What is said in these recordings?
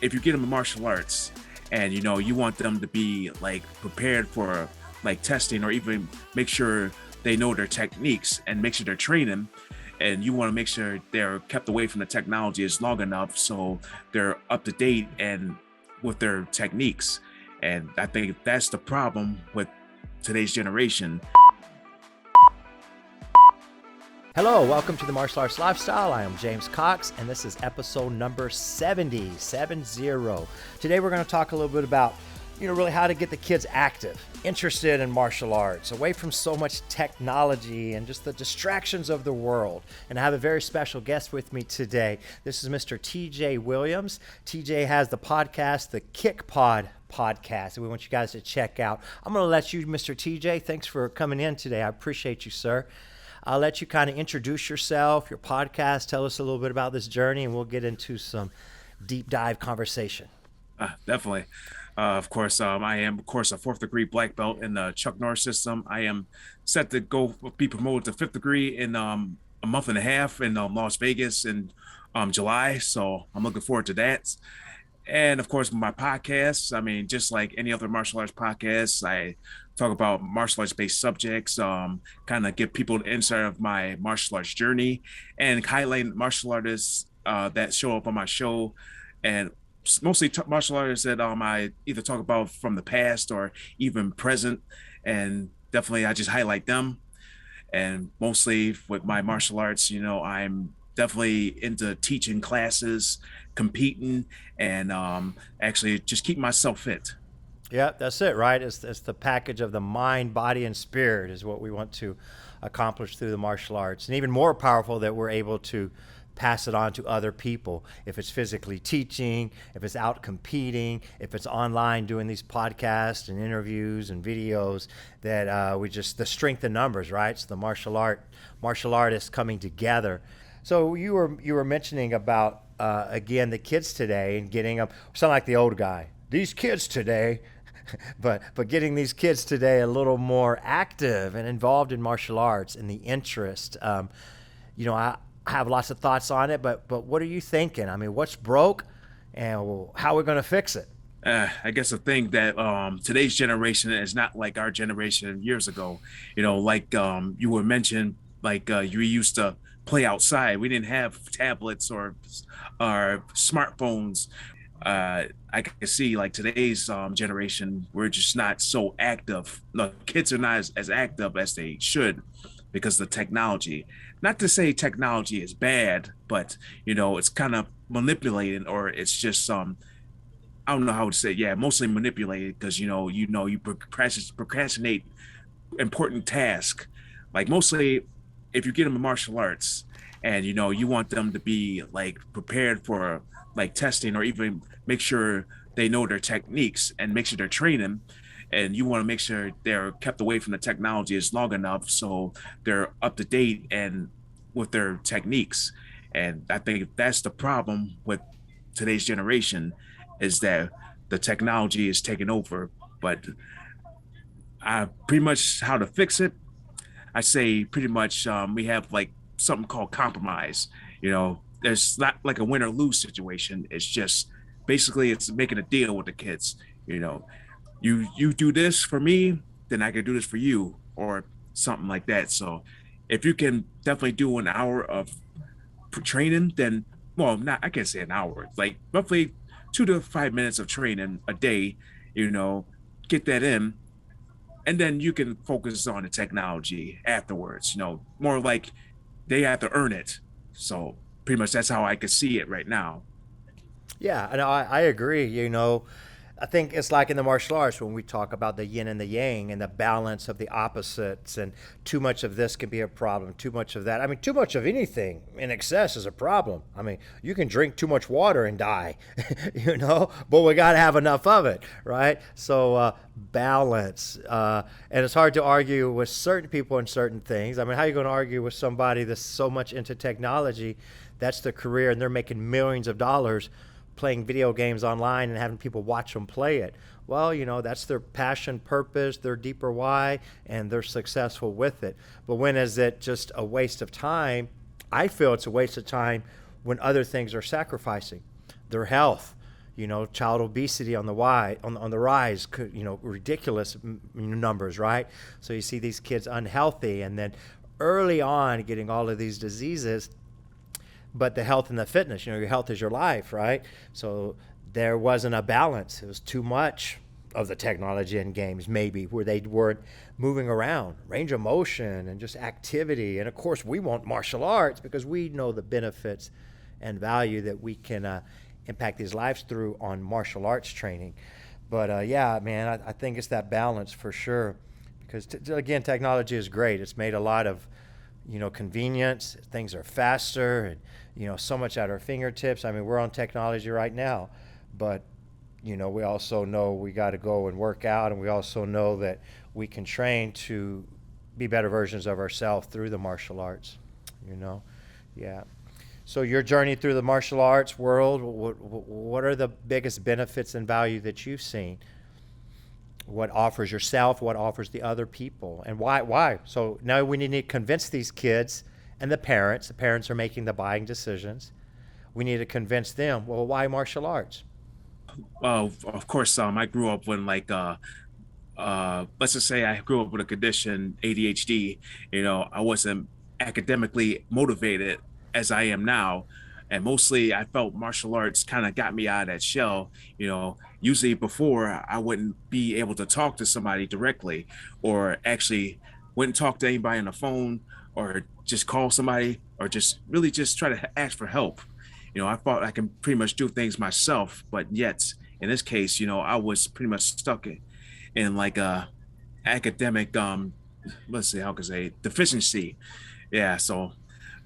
if you get them in martial arts and you want them to be like prepared for like testing, or even make sure they know their techniques and make sure they're training, and you want to make sure they're kept away from the technology as long enough so they're up to date and with their techniques. And I think that's the problem with today's generation. Hello, welcome to the Martial Arts Lifestyle. I am James Cox, and this is episode number 70. Today we're going to talk a little bit about, really how to get the kids active, interested in martial arts, away from so much technology and just the distractions of the world. And I have a very special guest with me today. This is Mr. TJ Williams. TJ has the podcast, the Kickpod podcast, that we want you guys to check out. I'm going to let you, Mr. TJ, thanks for coming in today. I appreciate you, sir. I'll let you kind of introduce yourself, your podcast, tell us a little bit about this journey, and we'll get into some deep dive conversation. Definitely. Of course, I am, a fourth degree black belt in the Chuck Norris system. I am set to be promoted to fifth degree in a month and a half in Las Vegas in July. So I'm looking forward to that. And of course, my podcasts, just like any other martial arts podcasts, I talk about martial arts based subjects, kind of give people the insight of my martial arts journey and highlight martial artists that show up on my show, and mostly martial artists that I either talk about from the past or even present. And definitely I just highlight them. And mostly with my martial arts, I'm definitely into teaching classes, competing, and actually just keep myself fit. Yeah, that's it, right? It's the package of the mind, body, and spirit is what we want to accomplish through the martial arts. And even more powerful that we're able to pass it on to other people. If it's physically teaching, if it's out competing, if it's online doing these podcasts and interviews and videos, that the strength in numbers, right? So the martial artists coming together. So you were mentioning about again the kids today and getting them, sound like the old guy. These kids today, but getting these kids today a little more active and involved in martial arts and the interest. I have lots of thoughts on it, but what are you thinking? What's broke, and how are we going to fix it? I guess the thing that today's generation is not like our generation years ago. You were mentioned, you used to play outside. We didn't have tablets or smartphones. I can see like today's generation, we're just not so active. No, kids are not as active as they should because of the technology. Not to say technology is bad, but it's kind of manipulated, or it's just I don't know how to say it. Yeah, mostly manipulated, because you procrastinate important tasks. Like mostly if you get them in martial arts and you want them to be like prepared for like testing, or even make sure they know their techniques and make sure they're training, and you want to make sure they're kept away from the technology as long enough so they're up to date and with their techniques. And I think that's the problem with today's generation, is that the technology is taking over. But pretty much how to fix it, I say pretty much we have like something called compromise. There's not like a win or lose situation. It's just basically it's making a deal with the kids. You do this for me, then I can do this for you, or something like that. So if you can definitely do an hour of training, then, well, not, I can't say an hour, like roughly 2 to 5 minutes of training a day, get that in, and then you can focus on the technology afterwards. More like they have to earn it. So pretty much that's how I could see it right now. Yeah, and I agree. I think it's like in the martial arts when we talk about the yin and the yang and the balance of the opposites, and too much of this can be a problem, too much of that. Too much of anything in excess is a problem. You can drink too much water and die, but we got to have enough of it, right? So balance. And it's hard to argue with certain people in certain things. How are you going to argue with somebody that's so much into technology? That's their career, and they're making millions of dollars playing video games online and having people watch them play it. Well, that's their passion, purpose, their deeper why, and they're successful with it. But when is it just a waste of time? I feel it's a waste of time when other things are sacrificing. Their health, child obesity on the on the rise, ridiculous numbers, right? So you see these kids unhealthy, and then early on getting all of these diseases. But the health and the fitness, your health is your life, right? So there wasn't a balance. It was too much of the technology in games, maybe, where they weren't moving around, range of motion and just activity. And of course, we want martial arts because we know the benefits and value that we can impact these lives through on martial arts training. But yeah, man, I think it's that balance for sure. Because again, technology is great. It's made a lot of convenience. Things are faster, and so much at our fingertips. I mean, we're on technology right now, but we also know we got to go and work out, and we also know that we can train to be better versions of ourselves through the martial arts. Yeah. So your journey through the martial arts world, what are the biggest benefits and value that you've seen? What offers yourself, what offers the other people, and why? So now we need to convince these kids and the parents. The parents are making the buying decisions. We need to convince them, well, why martial arts? Well, of course, I grew up when let's just say I grew up with a condition, ADHD. I wasn't academically motivated as I am now. And mostly I felt martial arts kind of got me out of that shell. Usually before I wouldn't be able to talk to somebody directly, or actually wouldn't talk to anybody on the phone, or just call somebody, or just really just try to ask for help. I thought I can pretty much do things myself, but yet in this case, I was pretty much stuck in like a academic let's see how can I say deficiency. Yeah, so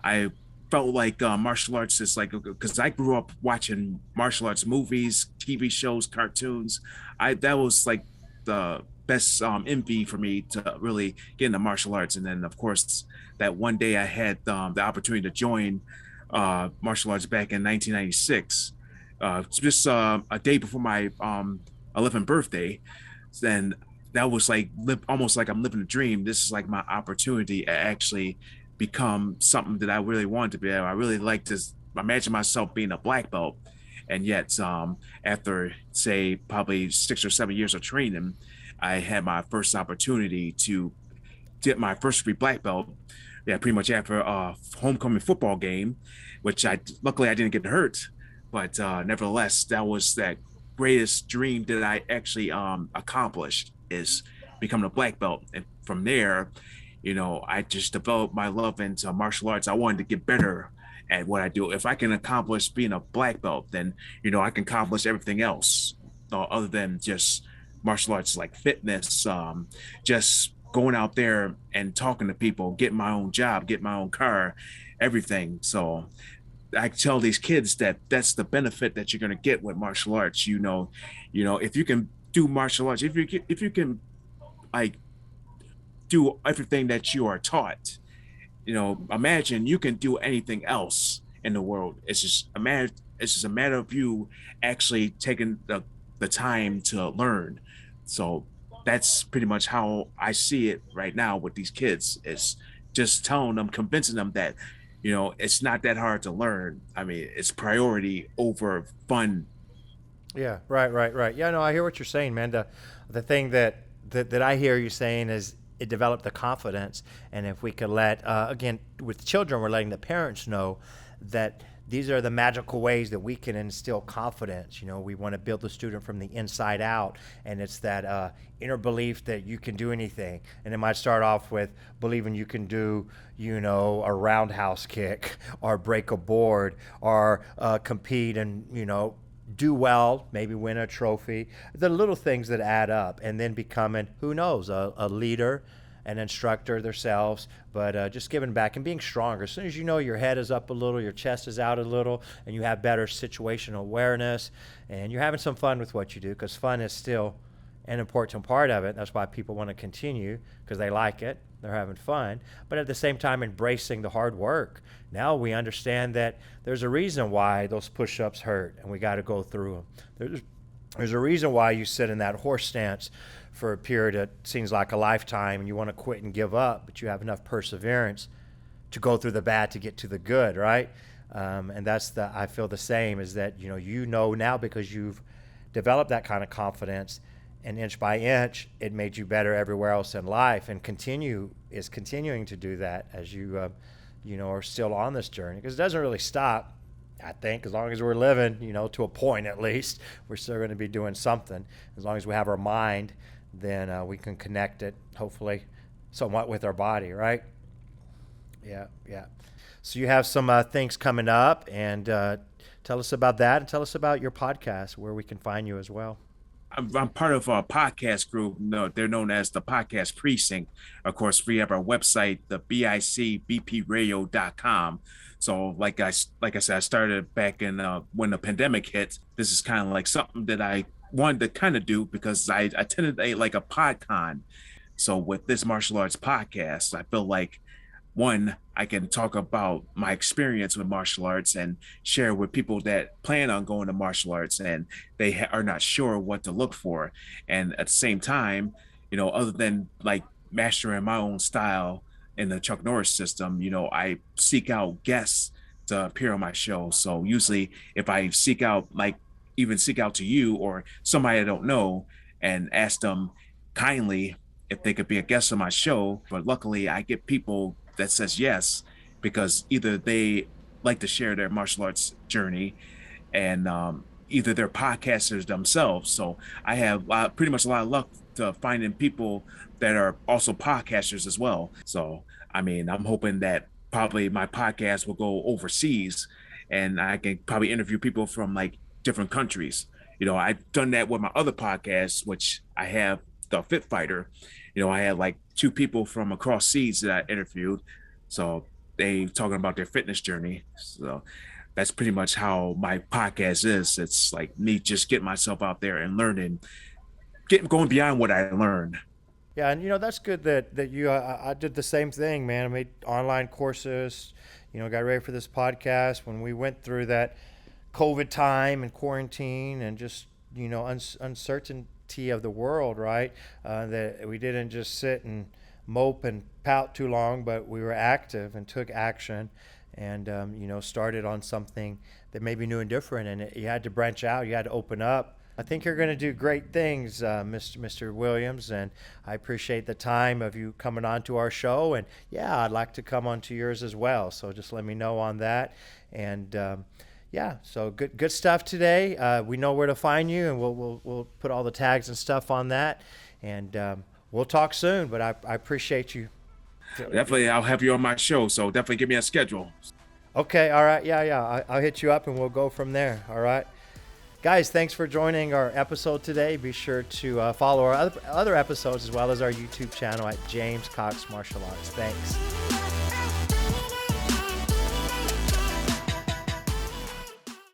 I felt like martial arts is like, because I grew up watching martial arts movies, TV shows, cartoons. I That was like the best envy for me to really get into martial arts. And then of course that one day I had the opportunity to join martial arts back in 1996, just a day before my 11th birthday. Then that was like almost like I'm living a dream. This is like my opportunity to actually become something that I really wanted to be. I really like to imagine myself being a black belt. And yet, after say probably 6 or 7 years of training, I had my first opportunity to get my first degree black belt. Yeah, pretty much after a homecoming football game, which I luckily I didn't get hurt, but nevertheless, that was that greatest dream that I actually accomplished, is becoming a black belt. And from there, I just developed my love into martial arts. I wanted to get better at what I do. If I can accomplish being a black belt, then I can accomplish everything else, other than just martial arts, like fitness, just going out there and talking to people, getting my own job, get my own car, everything. So I tell these kids that that's the benefit that you're going to get with martial arts. If you can do martial arts, if you can like do everything that you are taught, imagine you can do anything else in the world. It's just a matter of you actually taking the time to learn. So that's pretty much how I see it right now with these kids, is just telling them, convincing them that it's not that hard to learn. I mean, it's priority over fun. Yeah, right. Yeah, no, I hear what you're saying, man. The thing that I hear you saying is it developed the confidence, and if we could let again with children, we're letting the parents know that these are the magical ways that we can instill confidence. We want to build the student from the inside out, and it's that inner belief that you can do anything. And it might start off with believing you can do, a roundhouse kick, or break a board, or compete and do well, maybe win a trophy, the little things that add up, and then becoming, who knows, a leader, an instructor themselves, but just giving back and being stronger. As soon as your head is up a little, your chest is out a little, and you have better situational awareness, and you're having some fun with what you do, because fun is still an important part of it. That's why people want to continue, because they like it, they're having fun, but at the same time embracing the hard work. Now we understand that there's a reason why those push-ups hurt, and we got to go through them. There's a reason why you sit in that horse stance for a period that seems like a lifetime, and you want to quit and give up, but you have enough perseverance to go through the bad to get to the good, right? And I feel the same, is that, you know now, because you've developed that kind of confidence, and inch by inch, it made you better everywhere else in life, and continuing to do that as you, are still on this journey, because it doesn't really stop. I think as long as we're living, to a point at least, we're still going to be doing something. As long as we have our mind, then we can connect it, hopefully, somewhat with our body, right? Yeah, yeah. So you have some things coming up, and tell us about that, and tell us about your podcast, where we can find you as well. I'm part of a podcast group. No, they're known as the Podcast Precinct. Of course, we have our website, the bicbpradio.com. So, like I said, I started back in when the pandemic hit. This is kind of like something that I wanted to kind of do, because I attended a PodCon. So with this martial arts podcast, I feel like, one, I can talk about my experience with martial arts and share with people that plan on going to martial arts and they are not sure what to look for. And at the same time, other than like mastering my own style in the Chuck Norris system, I seek out guests to appear on my show. So usually, if I even seek out to you or somebody I don't know and ask them kindly if they could be a guest on my show. But luckily, I get people that says yes, because either they like to share their martial arts journey, and either they're podcasters themselves. So I have pretty much a lot of luck to finding people that are also podcasters as well. So, I mean, I'm hoping that probably my podcast will go overseas, and I can probably interview people from like different countries. I've done that with my other podcast, which I have, the Fit Fighter. I had like two people from across seas that I interviewed. So they talking about their fitness journey. So that's pretty much how my podcast is. It's like me just getting myself out there and learning, going beyond what I learned. Yeah, and that's good that you. I did the same thing, man. I made online courses. Got ready for this podcast when we went through that COVID time and quarantine and just uncertainty of the world, right? That we didn't just sit and mope and pout too long, but we were active and took action, and started on something that may be new and different. And you had to branch out. You had to open up. I think you're going to do great things, Mr. Williams, and I appreciate the time of you coming on to our show. And yeah, I'd like to come on to yours as well. So just let me know on that. And yeah, so good stuff today. We know where to find you, and we'll put all the tags and stuff on that. And we'll talk soon. But I appreciate you. Definitely, I'll have you on my show. So definitely give me a schedule. Okay. All right. Yeah. I'll hit you up, and we'll go from there. All right. Guys, thanks for joining our episode today. Be sure to follow our other episodes, as well as our YouTube channel at James Cox Martial Arts. Thanks.